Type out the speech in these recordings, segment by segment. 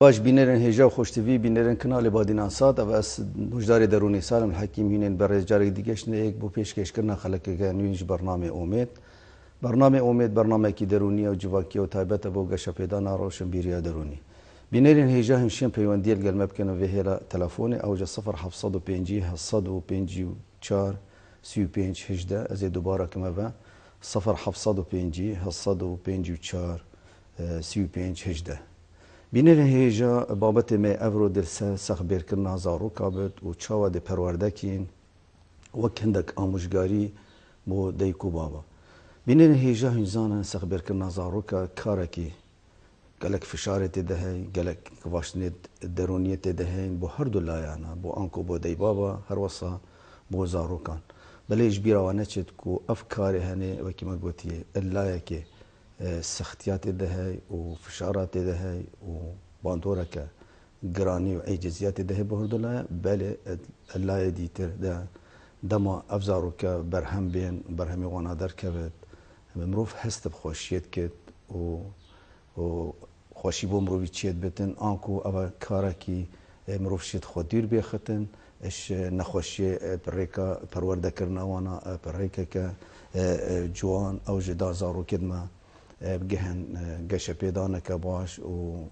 باش بینرن هجا خوشتوی بینرن کنال بادینان سات و از نوجدار درونی سالم الحکیم هینن برای جاری دیگهش نه یک بو پیشکش کردن خلق که نویج برنامه امید برنامه کی درونی و جواکی و تایبت بو گشا پیدا ناروشن بیریا درونی بینرن هجا همشین پیوندیل گلم بکنه و هلا تلفون اوج 0750 754 35 18 از دوباره کما با 0750 754 35 18 بینر هیجا بابت می افرو دل سخ بیرکرنا زارو کابت و چاوا دی پرورده کین و کندک آموشگاری بو دیکو بابا بینر هیجا هنزانا سخ بیرکرنا زارو کا کارکی گلک فشارت دهی گلک واشنید درونیت دهین بو هر دو لایانا بو آنکو بو دی بابا هر وصا بو زارو کان بلیش بیروانه چید کو افکاری هنه وکی مگوتیه اللایه که سختیات دهی و فشارات دهی و باندورك گرانی و عجزیات دهی به هردولا بله اللای دیتر ده دما افزارو که برهم بین برهمی وانا در کبد مروف هست بخوشیت کد و خوشی بو مروفی چید بتن آنکو اوا کارا کی مروف شید خود دیر بیختن اش نخوشی پریکا پرورده کرنا وانا پریکا که جوان او جدا زارو کدما بجهن جش بيدانا كباش و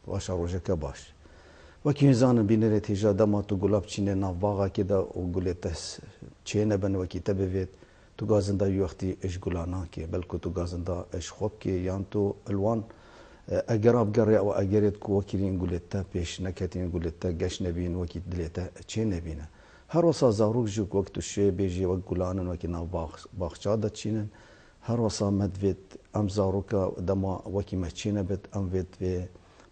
باش روجا كباش وكي زان بينرت هجا دما تو غلاب چينه نافاغا كده و غلتس چينه بن وكي تبيت تو غازندا يوختي اش غلانا كي بلكو تو غازندا اش خوب كي يانتو الوان اجراب جري او اجريت كو وكيلين غلتا بيش نكتين غلتا جش نبين وكي دليتا چينه بينا هر وسا زاروك جو وقت الشي بيجي وغلان وكي نافاغ باخچادا چينن هر وصا مدفت ام زاروكا دما وكي ما تشينا بت ام فيت في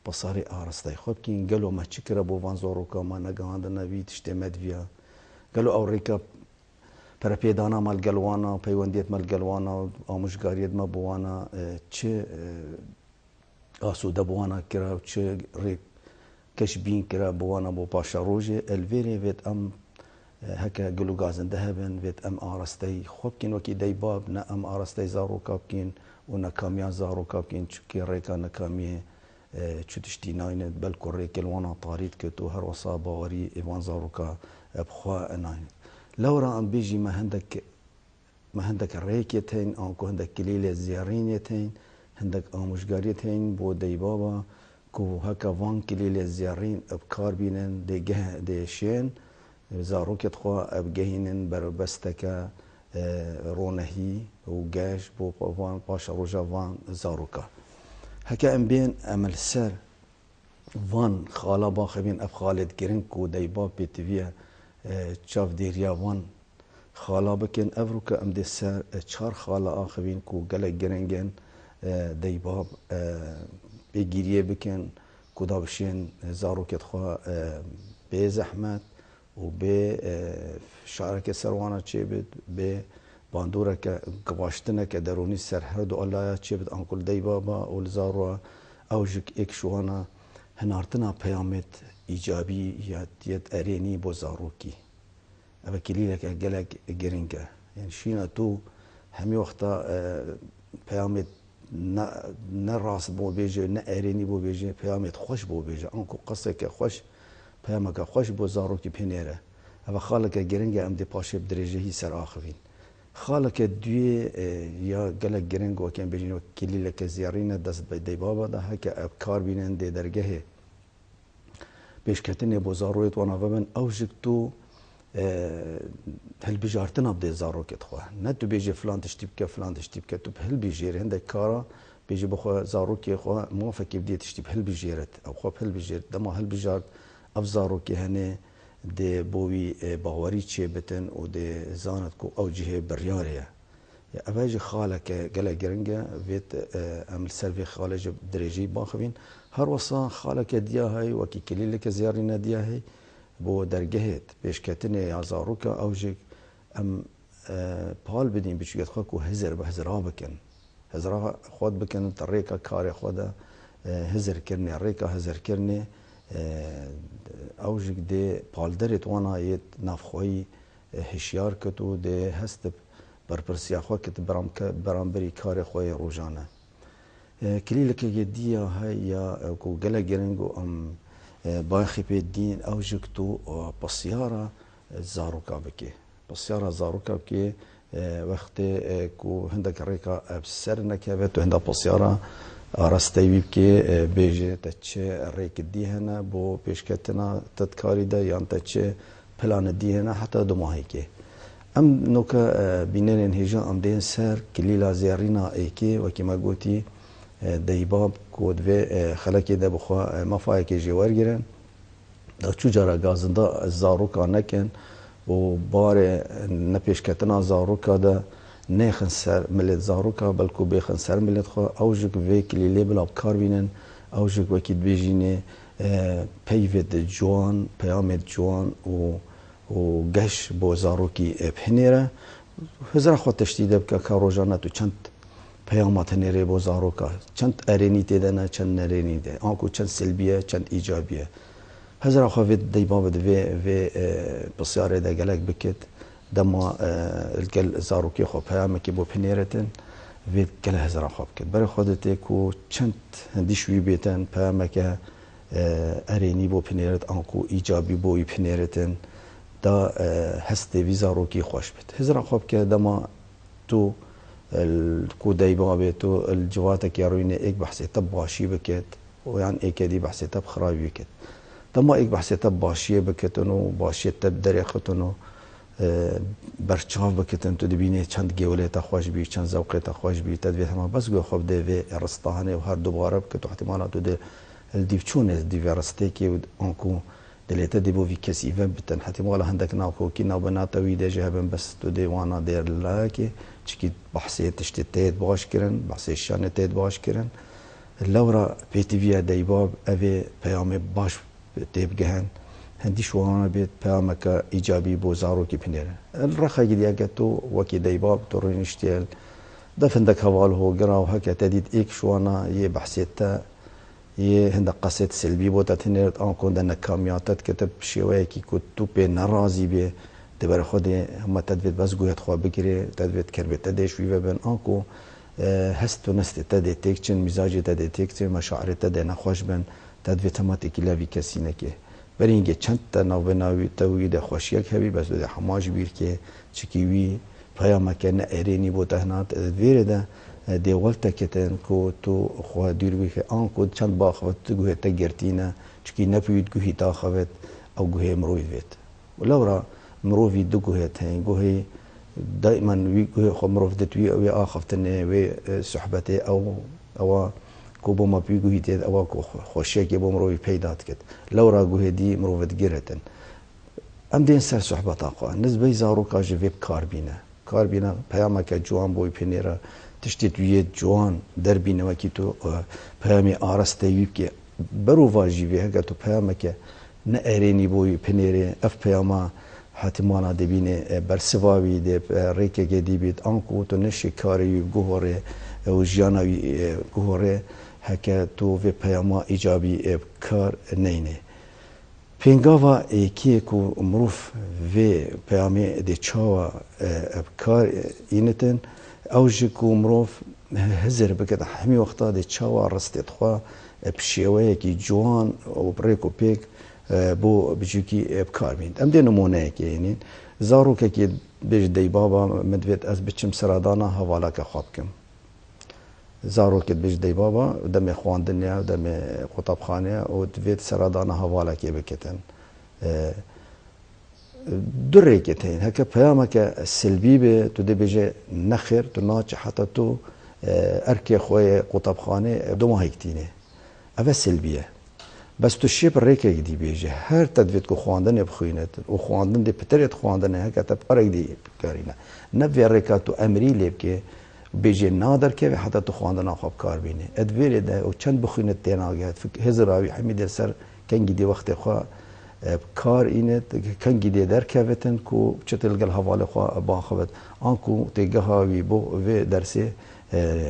بصاري ارستاي خب كين قالوا ما تشكر ابو فان زاروكا ما نغاندنا في تشتي مدفيا قالوا اوريكا پرپیدانا مال گلوانا پیوندیت مال گلوانا آموزگاریت ما بوانا چه آسوده بوانا کرا چه ریک کش بین کرا بوانا بو پاشا روجه الویری ویت ام هكا قلو غازن دهبن فيت ام ارستي خوبكين وكي داي باب نا ام ارستي زارو كابكين ونا كاميان زارو كابكين چكي ريكا نكامي چتشتي ناين بلكو ريك الوانا طاريد كتو هر وصا باوري ايوان زارو كا بخوا ناين لورا ام بيجي ما هندك ريكيتين انكو هندك كليله زيارينيتين هندك اموشغاريتين بو داي بابا كو هكا وان كليله زيارين بكار بينن دي جه دي شين زاروكت خوا ابجهينن بربستك رونهي وجاش بو فان باشا روجا فان زاروكا هكا ام بين امل سر فان خالا باخبين اف خالد جرينكو دايباب بيتفيا تشاف ديريا فان خالا بكن افروكا ام دي سر تشار خالا اخبين كو جلا جرينجن دايباب بيجيريه بكن كودابشين زاروكت خوا بزحمت و به شارک سروانا چه بید به باندوره که گواشتنه که درونی سر هر دو الله چه بید انکل دی بابا و لزاروا اوجک ایک شوانا هنارتنا پیامت ایجابی یت ارینی بو زاروکی اوه کلیله که گلک گرینگه یعنی شینا تو همی وقتا پیامت نه راست بو بیجه نه ارینی بو بیجه پیامت خوش بو بیجه انکو قصه که خوش پیامک خوش بو زاروکی پینیره و خالک گرنگ ام دی پاشه بدرجه هی سر آخرین خالک دوی یا گلک گرنگ و کم بجین و کلیله که زیارین دست دی بابا ده هک ابکار بینن دی درگه پیشکتن بو زارویت وانا وبن اوجک تو هل بجارتن اب دی زاروکت خو نه تو بیجی فلان تشتیب که فلان تشتیب که تو هل بیجیر هند کارا بیجی بخو زاروکی خو موافق بدی تشتیب هل بیجیرت او خو هل بیجیر دما هل بیجارت افزارو که هنه ده بوی باوری چه بتن و ده زانت کو اوجه بریاریه یا اوج خاله که گله گرنگه ویت عمل سروی خالج درجی باخوین هر وصا خاله که دیا های و کی کلیل که زیاری ندیا های بو درگهت پیشکتن یازارو که اوج ام پال بدین بچیت خو کو هزر به هزرا بکن هزرا خود بکن طریقه کار خود هزر کرنی ریکا هزر کرنی اوجک ده پالدرت وانا یت نافخوی هشیار کتو ده هست برپرسیا خو کت برامبری کار خوی روزانه كليلك جدية هيا كو جلا جرينجو أم باخي بيدين أو جكتو بسيارة زاروكا بكي بسيارة زاروكا بكي وقت كو هندك ريكا بسرنا كابت وهندا بسيارة رستي بكي بيجي تتشي ريك دي هنا بو بيشكتنا تتكاري دا يان تتشي بلان دي هنا حتى دماهيكي ام نوكا بينين هجا ام دين سر كليلا زيارينا ايكي وكما قلتي ديباب كود في خلقي ده بخوا مفايكي جوار جيرن دا چو جارا غازندا زاروكا نكن و بار نپیش کتنا زاروكا ده نخن سر ملت زاروكا بلکو بخن سر ملت خوا اوجك في كليلي بلا بكار بينن اوجك وكيد بيجيني بيفت جوان بيامت جوان و گش بو زاروكي بحنيره هزار خو تشتيده بك كاروجانا تو چند پیامات نره بو زاروكا چند ارینی تدنه چند نرینی ده آنکو چند سلبیه چند ایجابیه هزار خو في ديباب في بسياره ده گلک بكت دما الجل زاروكي خو پیامکی بو پنیرتن في گل هزار خو بكت برای خودت کو چند هندیشوی بیتن پیامک ارینی بو پنیرت آنکو ایجابی بو پنیرتن دا هسته وی زاروكي خوش بت هزار خو بكت دما تو الكو دايبابي تو الجواتك يروين ايك بحثي تب باشي بكت ويعني ايك دي بحثي تب خرابي بكت تما ايك بحثي تب باشي بكتنو باشي تب دريختنو برچاو بكتن تو دبيني چند گوليتا خوش بي چند زوقيتا خوش بي تدوي هما بس گو خوب دي في رستاهني و هر دوباره بكت احتمالات دي الديفچون دي رستيكي انكو دليتا دي بو في كسي فن بتن احتمال هندك ناكو كي ناو بناتوي دي جهبن بس تو دي وانا دير لاكي چکی بحثی تشتیت باش کرن بحثی شانتیت باش کرن لورا پیتویا دیباب اوی پیام باش تیب گهن هندی شوانا بیت پیامک ایجابی بو زاروکی پنیره الرخا گیدیا گتو وکی دیباب تو رینشتیل دفندک حوال هو گرا و هکا تدید ایک شوانا یه بحثی تا یه هندک قصیت سلبی بو تتنیرت آنکون دن کامیاتت کتب شیوه کی کتو پی نرازی بی دبر خود هم تدوید بس گویت خواه بگیره تدوید کربه تدیش ویوه بین آنکو هست و نست تده تکچن مزاجی تده تکچن مشاعر تده نخوش بین تدوید همه تکیلاوی کسی نکه برای اینگه چند تا نو ناوی توید خوشیک هبی بس بده حماج بیر که چکیوی پیامه که نه ایرینی بو تهنات ویره ده دیوال تکتن کو تو خواه دیروی که آنکو چند باخوت گوه تگرتینه چکی نپوید گوهی تاخوت او گوه مروی وید ولورا مروفي دو جهات هين جوهي دائما وي خو مروف دتوي او اخفتني وي صحبتي او كوبو ما بي جوهي او خوشيك بو مروفي بيدات كت لو را جوهي دي مروفت جيرتن ام دين سر صحبت اقوا نسبه زاروكا جيب كاربينا پیامك جوان بوي بينيرا تشتيت وي جوان دربينه وكيتو پیامي ارسته يبكي برو واجي وي هگا تو پیامك نه اريني بوي بينيري اف پیاما حتمانا دبینه برسواوی ده ریکه گدی بید آنکو تو نشی کاری گوهره و جیانوی گوهره هکه تو و پیاما ایجابی کار نینه پینگاوا ایکی کو مروف و پیامی ده چاوا کار اینتن اوجی کو مروف هزر بکد همی وقتا ده چاوا رستید خواه بشیوه کی جوان و بریکو پیک بو بجوكي بكار بين ام دي نمونه يعني زاروكا كي بيج دي بابا مدويت از بچم سرادانا حوالا کا خوابكم زاروكا بيج دي بابا دم خواندنيا دم خطابخانه او دويت سرادانا حوالا كي بكتن دريكتين هكا بيامك سلبي به تو دي بيجي نخر تو ناچ حتى تو اركي خوي خطابخانه دو ما هيكتينه اول سلبيه بس تو شیب ریکه دی بیجه هر تدوید کو خواندن بخوینت و خواندن دی پتریت خواندن هکا تا پرک دی کارینه نه وی ریکه تو امری لیب که بیجه نادر که و حتی تو خواندن خواب کار بینه ادویره ده و چند بخوینت تین آگهد هزراوی حمید سر کنگی دی وقت خواه کار اینه کنگی دی در کوتن کو چتلگل حوال خواه باخوت آنکو تیگه هاوی بو و درسه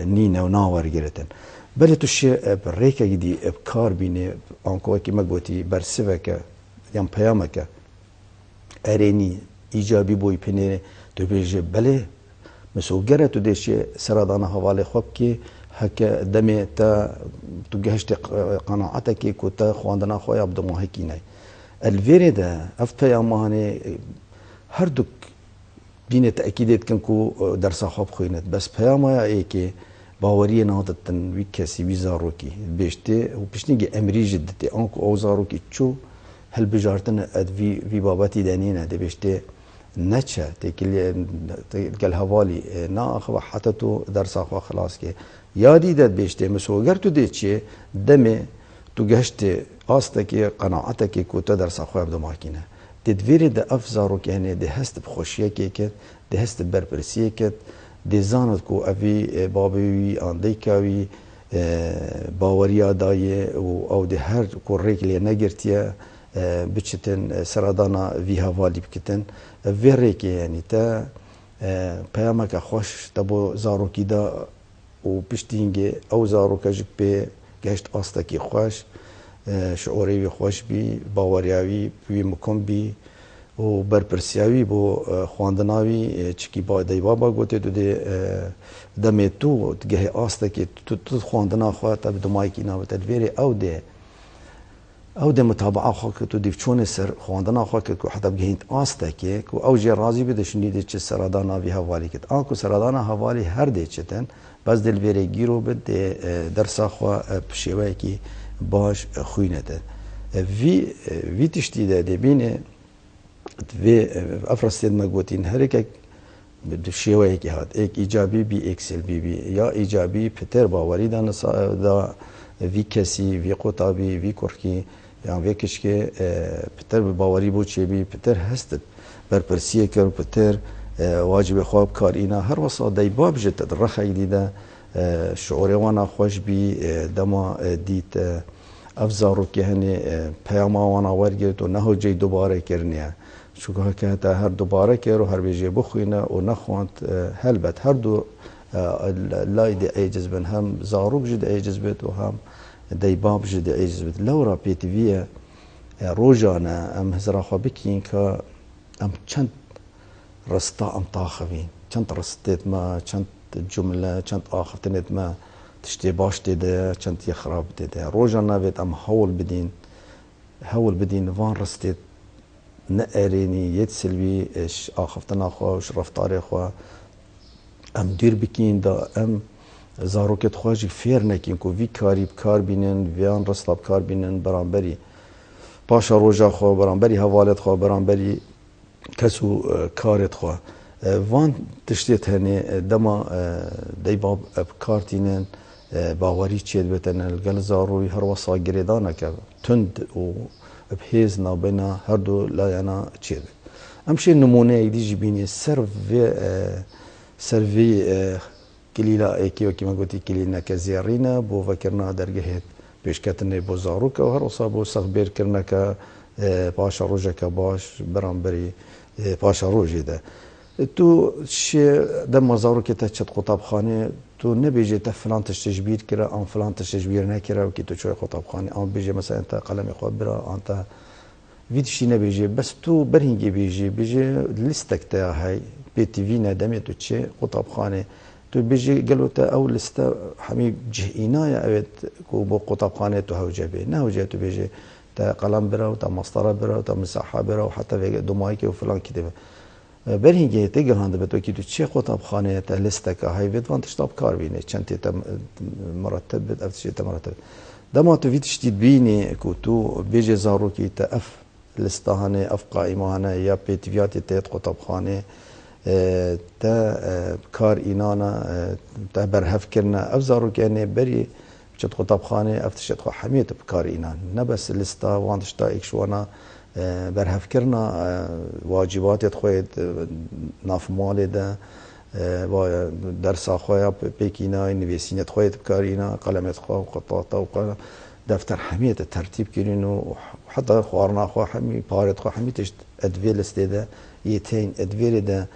نینه و ناور گرتن بله تو شی ریکه دی کار بینه آنکو که مگوتی برسوه که یم پیامه که ارینی ایجابی بوی پنیره تو بیجه بله مسوگره تو دیشه سرادان حواله خوب که هكا دمي تا تجهشت قناعتك كوتا خواندنا خويا بدو ما هكيناي الفيري ده أفتيا ماني هردوك بين تأكيدات كنكو درس خواب خوينت بس بياما ايكي باوريه نهضتن وی کسی وی زاروکی بیشته و پیشنگی امری جدتی آنکو او زاروکی چو هل بجارتن اد وی بابتی دانینه ده بیشته نچه تکل هوالی نا اخوا حتی تو درس اخوا خلاص که یادی داد بیشته مسوگر تو ده چیه دمه تو گشت آستکی قناعتکی که تو درس اخوا بدو ماکینه تدویری ده افزارو که هنه ده هست بخوشیه که کد ده هست برپرسیه کد ده زاند کو اوی بابوی آندیکاوی باوریا دایه و او ده هر کو ریکلی نگرتیه بچتن سرادانا وی حوالی بکتن وی ریکی یعنی تا پیامک خوش تبو زاروکی دا و پشتینگه او زاروکا جک به گشت آستکی خوش شعوری خوش بی باوریاوی وی مکم بی و برپرسیاوی بو خواندناوی چکی با دیوابا گوته تو ده دمی تو گه آستکی تو خواندنا خواه تا بدمایی که اینا بتدویری او ده متابعه خواه که تو دیفچون سر خواندنا خواه که حتی بگهید آستکی که او جه رازی بده شنیده چه سراداناوی حوالی کد آنکو سرادانا حوالی هر ده چتن بس دل ویره گیرو بده درسا خواه پشیوه که باش خوینه ده وی تشتی ده بینه و افرستید ما گوتین هر یک شیوه که هات یک ایجابی بی یک سلبی بی یا ایجابی پتر باوری دا وی کسی وی قطابی وی کرکی یا وی کشکه پتر باوری بود چی بی پتر هست برپرسیه کر پتر واجب خواب کار اینا هر وسط دای باب جت در خیلی ده شعور وانا خوش بی دما دیت افزارو که هنی پیام وانا ورگرد و نهو جی دوباره کرنیه شو که تا هر دوباره که رو هر بیجی بخوینه و نخواند هلبت هر دو لاید ایجز بن هم زاروک جد ایجز بید و هم دیباب جد ایجز بید لورا پیتویه روزانه ام هزرا خواه بکین که ام چند رستا ام تاخوین چند رستید ما چند جمله چند آخفتنید ما تشتی باش دیده چند یخراب دیده روزانه بید ام هول بدین وان رستید نه ارینی یت سلوی اش آخفتنا خوش رفتار خو ام دیر بکین دا ام زاروکت خوشی فیر نکین کو وی کاری بکار بینن ویان رسلا بکار بینن برانبری پاشا روژا خو برانبری حوالت خو برانبری کسو کارت خو وان تشتیت هنی دما دیباب بکارتینن باوری چید بتن الگل زاروی هر وصا گریدانه که تند و بهیز نابینا هر دو لایانا چید امشی نمونه ایدی جبینی سروی کلیلا ایکی و کما گوتی کلینا که زیارینه بو وکرنا درگهید پیشکتنه بو زاروکه و هر وصا بو سخبیر کرنه که پاشا روژه که باش برانبری پاشا روژه ده تو شی دم زاروکه تا چت خطاب خانه تو نبیجی تا فلان تشجبیر کرا آن فلان تشجبیر نکرا و کی تو چوی خطاب خانه آن بیجی مثلا انت قلم خواب برا آن تا ویدشی نبیجی بس تو برهنگی بیجی لیستک تا های بیتی وینا دمی تو چه خطاب خانه تو بیجی قالوا تا او لسته حمی جهینای اوید کو بو خطاب خانه تو هوجه بی نه هوجه تو بیجی تا قلم برا و تا مسطره برا و تا مساحه برا و حتی دمایی که و فلان کتبه برهنگی تیگر هنده به تو که تو چه خطاب خانه تا لسته که های وید وان تشتاب کار بینه چند تا مرتب بید افتشی تا مرتب دما تو ویدش تید بینه که تو بیجی زاروکی تا اف لسته هنه اف قائمه هنه یا پیتویاتی تید خطاب خانه تا کار اینانا تا برهف کرنه اف زاروکی هنه بری چند خطاب خانه افتشید خو حمیت بکار اینان نه بس لسته وان تشتا اکشوانا برهف کرنا واجبات خوید ناف مال ده و درس خواه پیکینا نویسینت خوید بکارینا قلمت خواه قطاطا و دفتر حمیت ترتیب کرین و حتی خوارنا خواه حمی پارت خواه حمی تشت ادویل استیده یتین ادویل ده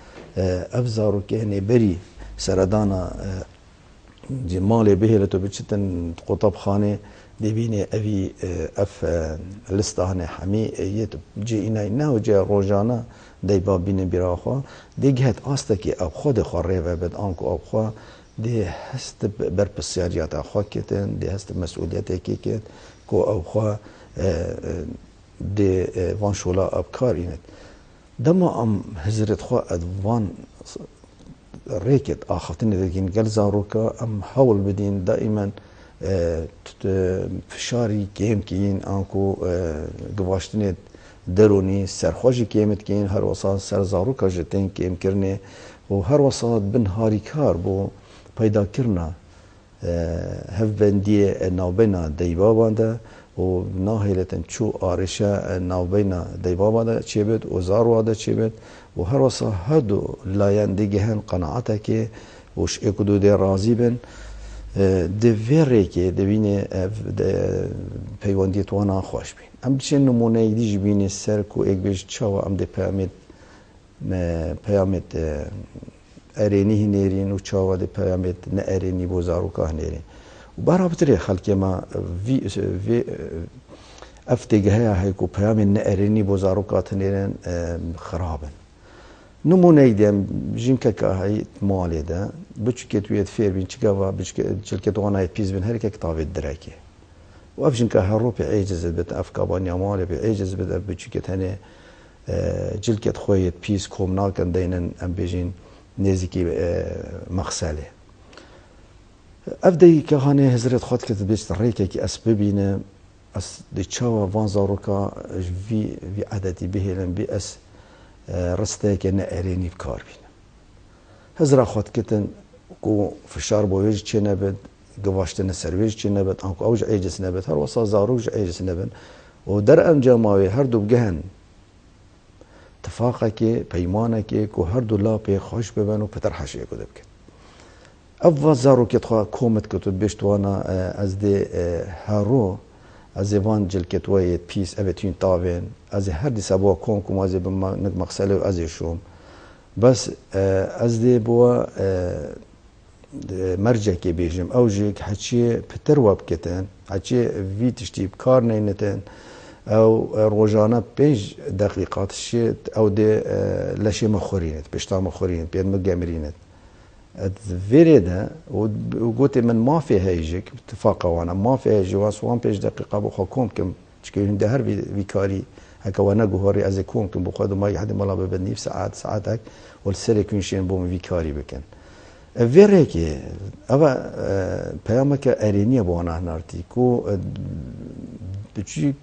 افزارو که هنی بری سردانا مال بهلتو بچتن قطاب خانه دبینه اوی اف لستهانه حمی یت جی اینای نه جا روزانه دی با بینه بیراخوا دیگه هت آسته که اب خود خواره و بد آنکو اب خوا دی هست بر پسیاریات آخوا کتن دی هست مسئولیت کی کت کو آخوا دی وان شولا ابکار اینت دما ام هزرت خوا ادوان ریکت آخفتن دکین گل زاروکا ام حول بدین دائما فشاری کم کین آنکو گواشتنت درونی سرخوشی کمت کین هر وسط سر زاروکا جتن کم کرنه و هر وسط بن هاری کار بو پیدا کرنا هف بندی نوبینا دیبا بانده و ناهیلتن چو آرشه نوبینا دیبا بانده چی بید و زارواده چی بید و هر وسط هدو لاین دیگه هن قناعته که وش اکدو دی رازی بن دویره که دوینه پیوندی توانا خوش بین ام چه نمونه ایدیج بینه سر کو ایک بیش چاوا ام دی پیامت ارینی هنرین و چاوا دی پیامت نه ارینی بوزاروکا هنرین و برابطه خلک ما وی افتگاه های کو پیامت نه ارینی بوزاروکا هنرین خرابن نمونه ایدیم جیم که های مالی ده بچه تویت فیر بین چیکار بچه توانای پیز بین هر یک کتابی درکی و افشین که هر به عجز بده افکابانی مالی به عجز بده بچه هنه جلکت خویت پیز کومنال کن دینن ام بیجین نزدیکی مغسله افدی که هنه هزارت خود کت بیست ریکه که اسبابینه اس دیچاوا وانزاروکا وی عددی بهلن بی اس رسته که نه ارینی بکار بینه هزار خود کتن کو فشار بویج چه نبود گواشتن سرویج چه نبود آنکو اوج عجز نبود هر وسط زاروج عجز نبود و در انجاماوی هر دو بگهن اتفاقه که پیمانه که کو هر دو لا پی خوش ببن و پتر حشیه کده بکن اول زارو که تخوا کومت کتود بیشتوانا از دی هارو از وان جلکتوی پیس اوتین تاون از هر دی سبوا کوم کوم از به مقصله از شوم بس از دی بوا مرجع که بیجم اوجی حچی پتر واب کتن حچی وی تشتیب کار نینتن او روزانه 5 دقیقات شید او دی لشی مخورینت بشتا مخورینت بیاد مگمرینت ویرده و گوت من ما في هيجك اتفاقا وانا ما في هيجي واسوان 5 دقيقه بخو كومكم چكي هنده هر ويكاري هكا وانا جوهري از كومكم بخو ما يحد مالا ببني في ساعتك والسري كونشين بوم ويكاري بكن ویرکی اوا پیامک ارینی بونا هنارتی کو بچیک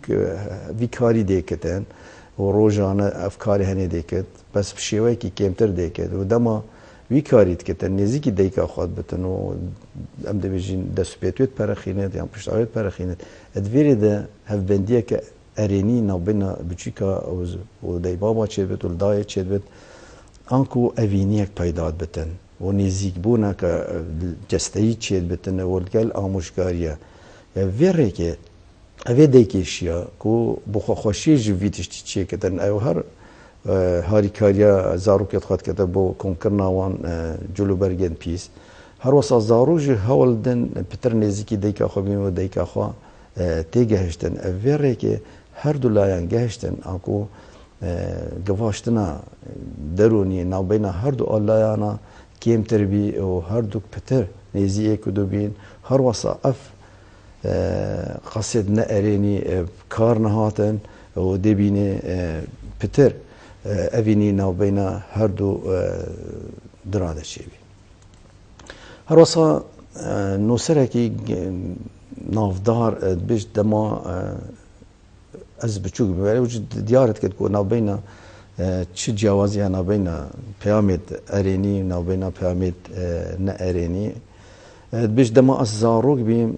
ویکاری دیکتن و روزانه افکاری هنی دیکت بس بشیوه کی کمتر دیکت و دما ویکاریت کتن نزدیکی دیکا خود بتن و ام دبیجین دستپیتویت پرخینه یا پشتاویت پرخینه ادویری ده هفبندیه که ارینی نابینا بچیکا و دیبابا چید بت و لدای چید بت آنکو اوینیک پیداد بتن و نزدیک بونا که جستهی چید بتن و لگل آموشگاریه ویره که اوی دیکیشیا کو بخوا خوشی جویتش چیه کتن او هاری کاریا زاروکت خود کته بو کنکرنا وان جلو برگن پیس هر وسط زاروج هولدن پتر نزدیکی دیکا خو بیم و دیکا خو تیگه هشتن ویره که هر دو لایان گهشتن آنکو گواشتنا درونی ناو بین هر دو آلایانا کیم تربی و هر دو پتر نزدیک کدو بین هر وسط اف قصد نارینی کار نهاتن و دبینه پتر اوینی ناو بین هر دو دراده شیبی هر وسط نوسره کی نافدار بیش دما از بچوک ببره وجود دیارت کرد که ناو بین چه جوازی ناو بین پیامد ارینی ناو بین پیامد نه ارینی بیش دما از زاروک بیم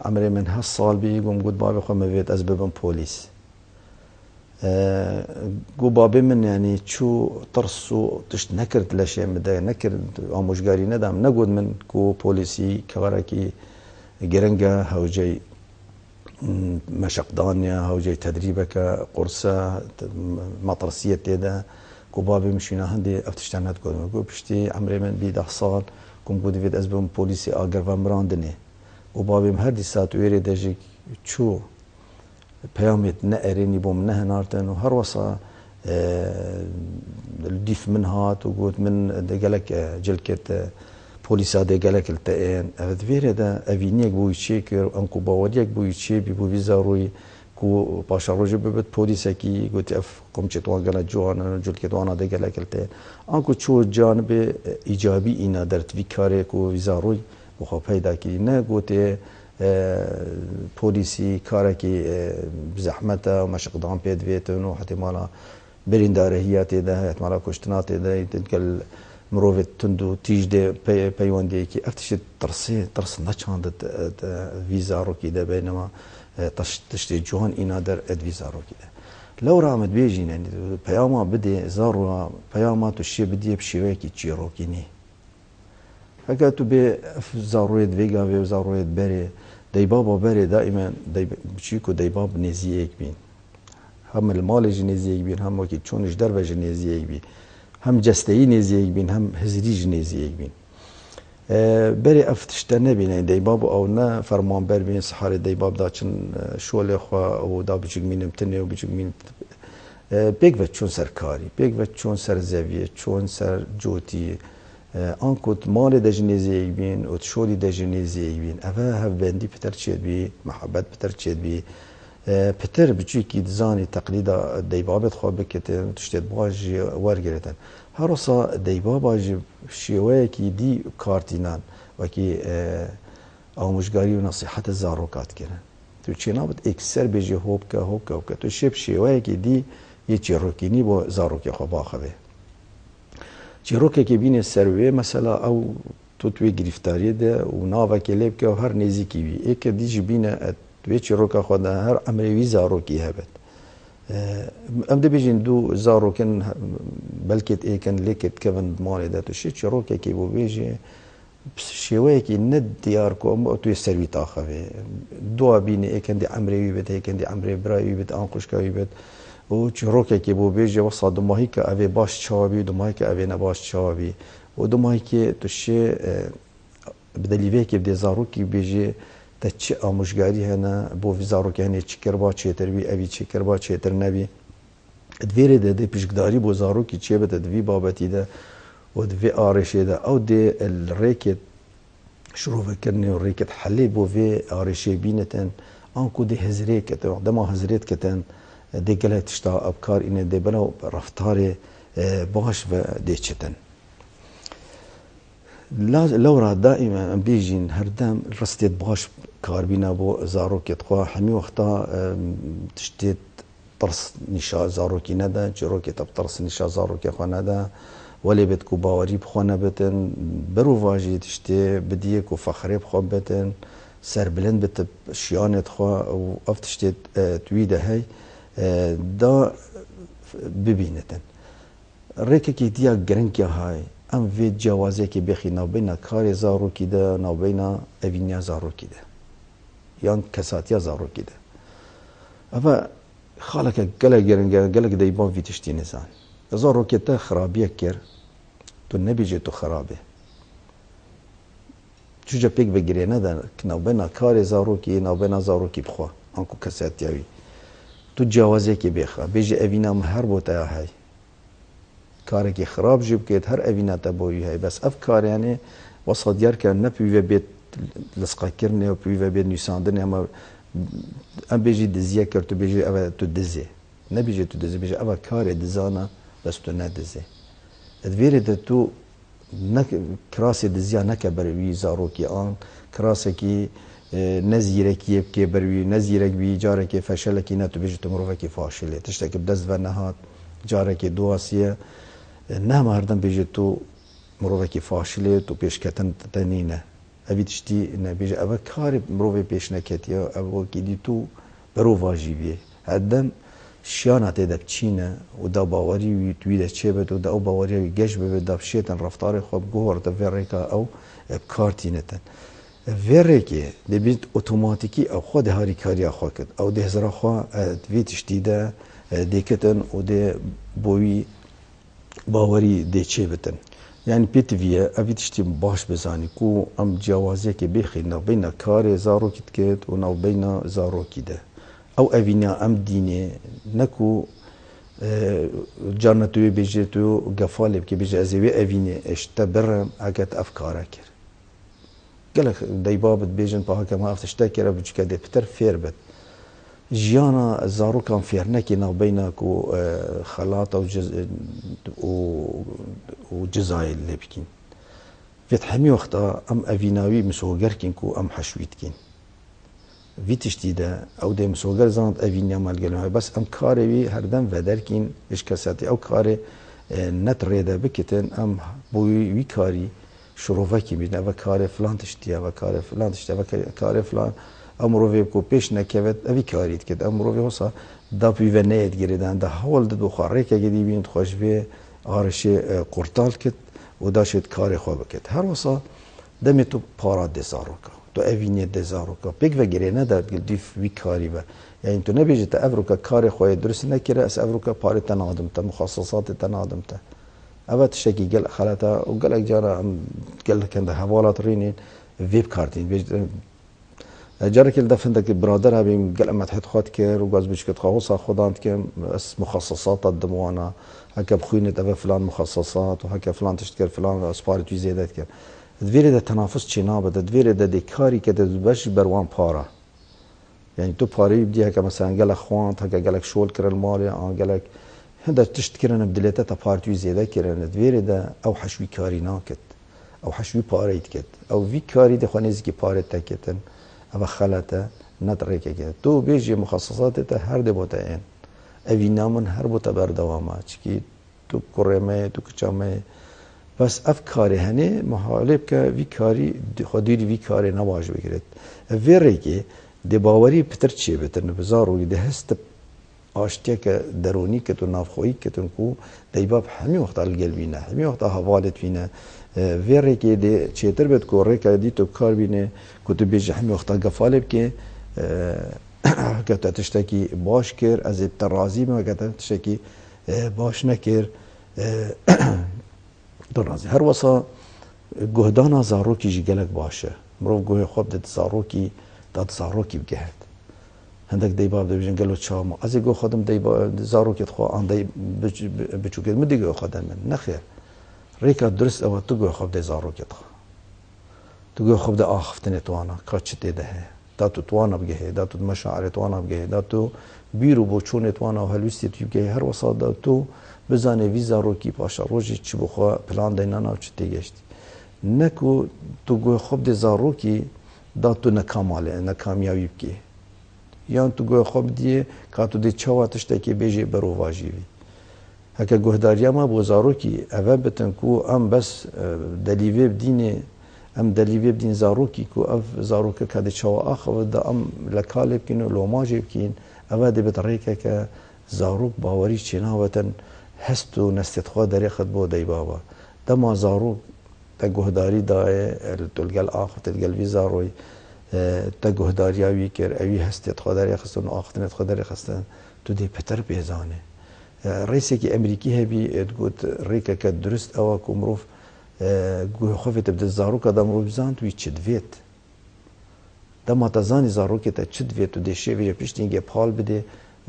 عمری من 8 سال بیگم گود بابی خو موید از ببم پلیس گو بابی من یعنی چو ترسو تشت نکرد لشه مده نکرد آموزگاری ندم نگود من کو پلیسی کارا کی گرنگا هوجی مشقدانيا هوجي تدريبك قرصة مطرسية تيدا كوبابي مشينا هندي افتشتانات كودم كو بشتي عمري من بيده صال كم بود فيد ازبم بوليسي اگر ومراندني وبابي مهدي ساعت ويري دجي شو بيامت نقريني بوم نهنارتن وهر وصا الديف من هات وقلت من دقلك جلكت پۆلیسا دێ gelek li te ên ev divêre de evîniyek bû çê kir em ku baweriyek bû çê bî bû vî zarûyî ku paşa rojê bibit polîsekî gotiye ev komçê wan gelek ciwan in culkê wana de gelek li te ên an ku çû canibê îcabî îna dertivî karê ku vî zarûyî xwe peyda kirî ne gotiye polîsî karekî bi zehmet e meşiqdan pê divêtin û ihtimala birîndarehiya tê de heye ihtimala kuştina tê de gel mirovê tund û tîj de peywendiyekî ev tiştê tirs neçandit vî zarokî de bênema tiştê ciwan îna der vî zarokî de lewra em dibêjin peyama bidê zaroka peyama tu şê bidiye bi şêweyekî çîrokînî heke tu bê ev zaroyê divê gavê zaroyê berê deybaba berê daîmen biçûk û deybab nêziyek bîn hem li malê jî nêziyek bîn hem wekî çûn ji derve jî nêziyek bî hem cesteyî nêziyek bîn hem hizirî jî nêziyek bîn berê ev tişte nebîne deybab ew ne fermanber bîn siharê deybab da çin şolê xwe û da bicikmînin tinê û bicikmînin pêk ve çûn ser karî pêk ve çûn ser zeviyê çûn ser cotî an ku malê de jî nêziyek bîn û şolî de jî nêziyek bîn ev hevbendî piter çêdibî mehebet piter çêdibî پتر بچوکی دزانی تقلیدا دیبابت خواب بکتن تشتید باش ورگرتن هر روزا دیبابا جی شیوه کی دی کارتینان و کی آموزگاری و نصیحت زاروکات کنن تو چی نبود اکثر بیجی هوب که تو شب شیوه کی دی یه چیروکینی با زاروکی خواب آخوه چیروکی که بینه سروه مثلا او تو توی گرفتاری ده و ناوه که لیب که هر نزیکی بی ایک دیجی بینه دوی چیروکا خود هر امروی زاروکی هبت ام دبیجین دو زاروکن بلکت ایکن لیکت کون مالی ده تو شی چیروکا کی بو بیجی شیوه کی ند دیار کو توی سروی تاخوه دو بینه ایکن دی امروی بد ایکن دی امروی برای بد آنکوشکایی بد و چیروکا کی بو بیجی واسه دماهی که اوی باش چاوی دماهی که اوی نباش چاوی و دماهی که تو شی بدلیوه که بده زاروکی بیجی تا چه آموزگاری هنه بو ویزاروکی هنه چیکر با چیتر بی اوی چیکر با چیتر نبی دویره ده پیشگداری بو زاروکی چیه بده دوی بابتی ده و دوی آرشه ده او ده الریکت شروع کرنه و ریکت حلی بو وی آرشه بینتن آنکو ده هزره کتن دما هزرت کتن ده گله تشتا ابکار اینه ده بنا رفتار باش و ده چتن لورا دائما بيجين هردام رستيت باش كاربينا بو زاروكيت خوا حمي وقتا تشتيت طرس نشا زاروكي ندا جروكي تب طرس نشا زاروكي خوا ندا ولي بتكو باوري بخوا نبتن برو واجي تشتي بديك وفخري بخوا بتن سر بلند بت شيانت خوا و اف تشتيت تويده هاي دا ببينتن ريكي ديا جرنكي هاي ام وی جوازه که بخی نوبینا کار زاروکی ده نوبینا اوینیا زاروکی ده یان کساتیا زاروکی ده اما خالک گلک دیبان وی تشتی نزان زاروکی تا خرابیه کر تو نبیجه تو خرابه چوجه پیک بگیره ندن که نوبینا کار زاروکی نوبینا زاروکی بخوا انکو کساتیاوی تو جوازه که بخوا بیجه اوینا مهر بوتا های کاری که خراب جیب که هر اوینا تبایی های بس اف کار یعنی وسط دیار که نپیوه بیت لسقا کرنه و پیوه بیت نیساندنه اما ام بیجی دزیه کرد تو بیجی اول تو دزه نبیجی تو دزه بیجی اول کار دزانه بس تو ندزه ادویره ده تو کراسی دزیا نکه بروی زاروکی آن کراسی که نزیرکی که بروی نزیرک بی جاره که فشله که نه تو بیجی تو مروفه که فاشله تشته که بدست و نهاد جاره که دواسیه نه مردم بیجه تو مروفه که فاشله تو پیشکتن تنینه اوی تشتی نه بیجه اوه کار مروفه پیش نکتیه اوه که دی تو برو واجی بیه هدم شیانه تیده بچینه و دا باوری وی توی ده چه بید و دا او باوری وی گش بید دا بشیتن رفتار خواب گوهر دا ویره او بکار تینتن ویره که دبید اتوماتیکی او خود هاری کاری خواه کد او ده هزرا خواه وی تشتی ده دیکتن و ده بوی باوری ده چه بتن یعنی پیت ویه اوی تشتی باش بزانی کو ام جوازه که بخی نو بین کار زاروکیت کد و نو بین زاروکی ده او اوینا ام دینه نکو جانتوی بیجه تو گفاله که بیجه ازوی اوینه اشتا برم اگت افکاره کر gelek deyba bêjin pa heke ma tiştekere biçûke dê pitir fêr bit. Jiyana zarokan fêrnekê navbeyna ku xelata û cizayê lê bikîn. Vêt hemî wexta em evînawî misogerkin ku em heşwî dikin. Vî tiştî de ew dê misoger zand evîniya malgelê bes em karê wî herdem vederkîn hişkesetî ew karê net rêde bikitin em bo wî karî şirovekî bîne ev karê filan tiştî ev karê filan tiştî ev karê filan ew mirovê ku pêş nekevit evî karî dikit em mirovê wisa da pî ve neyêdgirê de hewil did û xwe rêkekê dîbîn xwe ji vê arişê qurtal kit û da şêt karê xwe bikit. Her wisa demê tu para dê zaroka tu evîniyê dê zaroka pêk vegirê neda dîv wî karî be. Yani tu nebêjî te ev roka karê xwe yê durist nekire ez ev roka parê te nadim te muxasesatê te nadim te. Ev tiştekî gelek xelata û gelek cara em gelekên de hevalat rînên vê bikartîn. Carekê li defindekî birader hebî gelek medhiyet xwe dikir û gaz biçûkê dixwe wisa xwedan dikim ez muxasesata didim wana heke bixwînit ev filan muxasesat û heke filan tişt dikir filan sparî wî zêde dikir. Divêrê de tenafus çê nabe de divêrê de dê karî ke de beş ji ber wan para. Yani tu parayı bidî heke mesela gelek xwand heke gelek şol kirin malê an gelek hinda tişt kirin dilê te partî zêde kirin divêrê de ew heşwî karî nakit ew heşwî pareyê dikit ew vî karî de xwe nêzîkî parê te ketin ev xelete net rêkeke tu bêjî muxasesatê te her dê bo te ên evîna min her bo te berdewama çikî tu kurê me tu kiça me bes ev karê henê mihalê bike vî karî xwe dîrî vî karê nebaş bigirit ev vê rêkê dê bawerî pitir çêbitin bi zarokî dê hest aştiyeke deronî ketin navxweyî ketin ku deyba hemî wexta li gel bîne hemî wexta hevalê bîne vê rêkê dê çêtir bit ku rêka dî tu kar bîne ku tu bêjî hemî wexta gefalê bike heke te tiştekî baş kir ez ê te razî bim heke te tiştekî baş nekir tu razî her wisa guhdana zarokî jî gelek baş e mirov guhê xwe bide zarokî da zarokî bigehet hindek deyba dibêjin gelo çawa ez ê guh xwe dim deyba zarokê dixwe an dey biçûkê min dê guh xwe de min nexêr rêka durist ew tu guh xwe bide zarokê dixwe tu guh xwe bide axiftinê twana ka çi tê de heye da tu twana bigehê da tu meşairê twana bigehê da tu bîr û boçûnê twana û helwîstê tu bigehê her wisa da tu bizanê vî zarokî paşa rojê çi bi xwe plan deyna nav çi tê geştî ne ku tu guh xwe bide zarokî da tu nekamyawî bikî yan tu guh xwe bidîyê ka tu dê çawa tiştekê bêjê berova jîvî heke guhdariya me bo zarokî ev bitin ku em bes delîvê bidînê em delîvê bidîn zarokî ku ev zarokek dê çawa axivit de em li kalê bikîn û lomajê bikîn ev dê bit rêkeke zarok bawerî çênawetin hest û nestê xwe derê xit bo deybaba dema zarok te guhdarî daye tu li gel axivtê li gel vî zaroyî te guhdariya wî kir ew wî hestê xwe derê xistin û axiftinê xwe derê xistin tu dê pitir bêzanî rêsekî Emerîkî hebî digot rêkeke durist ew ku mirov guhê xwe vê te bide zaroka da mirov bizand wî çi divêt dema te zanî zarokê te çi divêt tu dê şêvê piştîngê pal bidê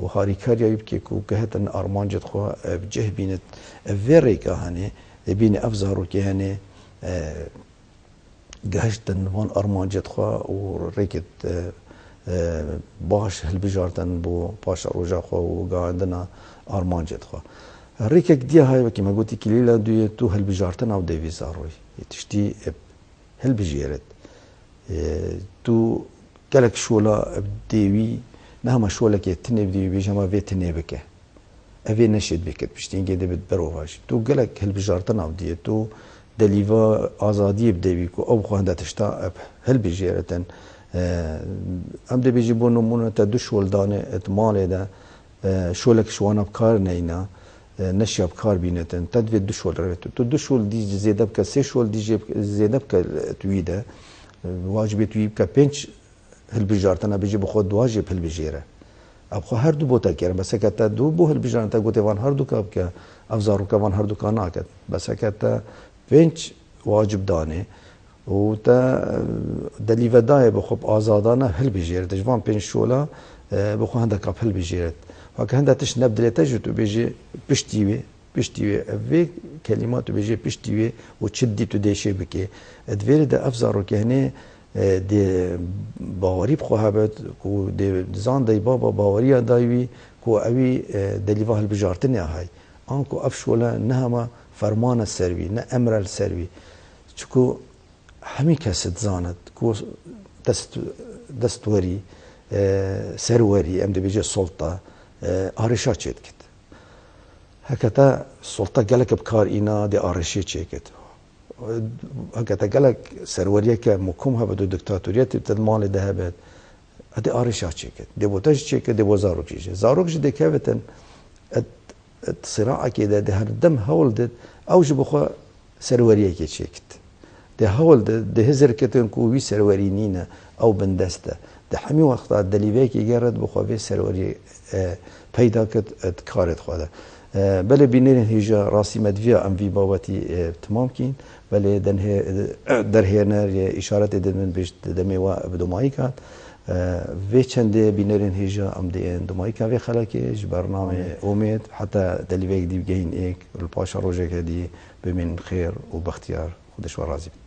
û harîkariya wî bikê ku gehetin armancet xwe bi cih bînit ev vê rêka henê dê bînî ev zarokê henê gehiştin van armancet xwe û rêkê baş hilbijartin bo paşa roja xwe û gihandina armancet xwe rêkek diya heye wekî me gotî kilîla duyê tu hilbijartina ew dê vî zaroyî tiştî hilbijêrit tu gelek şola dê wî ne hema şolekê tinê bidî wî bêje hema vê tinê bike ev ê neşêt bikit piştîngê dê bit berova jî tu gelek hilbijartina ew diyê tu delîva azadiyê bide wî ku ew xwe hinde tişta ev hilbijêritin em dê bêjî bo nimûne te du şol danê malê de şolek ji wan bikar neyna neşiya bikar bînetin te divê du şol revê tu du şol dî zêde bike sê şol dî zêde bike tu wî de wacibê tu wî bike pênc hilbijartina bêjî bi xwe du jê hilbijêre ev xwe her du bo te kirin bes heke te du bo hilbijartin te gotê van her du ka bike ev zaroka van her du ka naket bes heke te pênc wacib danê û te delîvedayê bi xwe azadane hilbijêrit ji van pênc şola bi xwe hindeka hilbijêrit heke hinde tişt neb dilê te jî tu bêjî piştî wê پشتی و کلمات بجه پشتی و چدی تو دیشه بکی ادویل ده افزارو که هنه ده باوری بخواه بد کو ده زان دی بابا باوری دایوی کو اوی دلیوه البجارتنی های آن کو افشولا نه همه فرمان سروی نه امر سروی چکو همی کس زاند کو دستوری سروری ام دبیجه سلطه آرشا چید کد هکتا سلطه گلک بکار اینا دی آرشی چید کد هکتا گلک سروریه که مکم ها بدو دکتاتوریت بتد مال ده بد ادی آرشا چید کد دی بوتاش چید کد دی بو زاروکیشه زاروکش دی که بتن صراعه که ده هر دم هول دد اوج بخوا سروریه که چید کد ده هول ده هزر کتن کوی سروری نینه او بندسته ده همین وقتا دلیوه که گرد بخواه سروری پیدا کد کارت خواده بله بینرین هیجا راسی مدویا ام وی بابتی تمام کین بله در هرنر اشارت دادن بیشت دمیوا بدومایی کات و چنده بینرین هیجا ام دی دومایی کات و خلاکیش برنامه امید حتی دلیوه دی بگین ایک الپاشا روزه که دی بمن خیر و بختیار خودش و راضی بید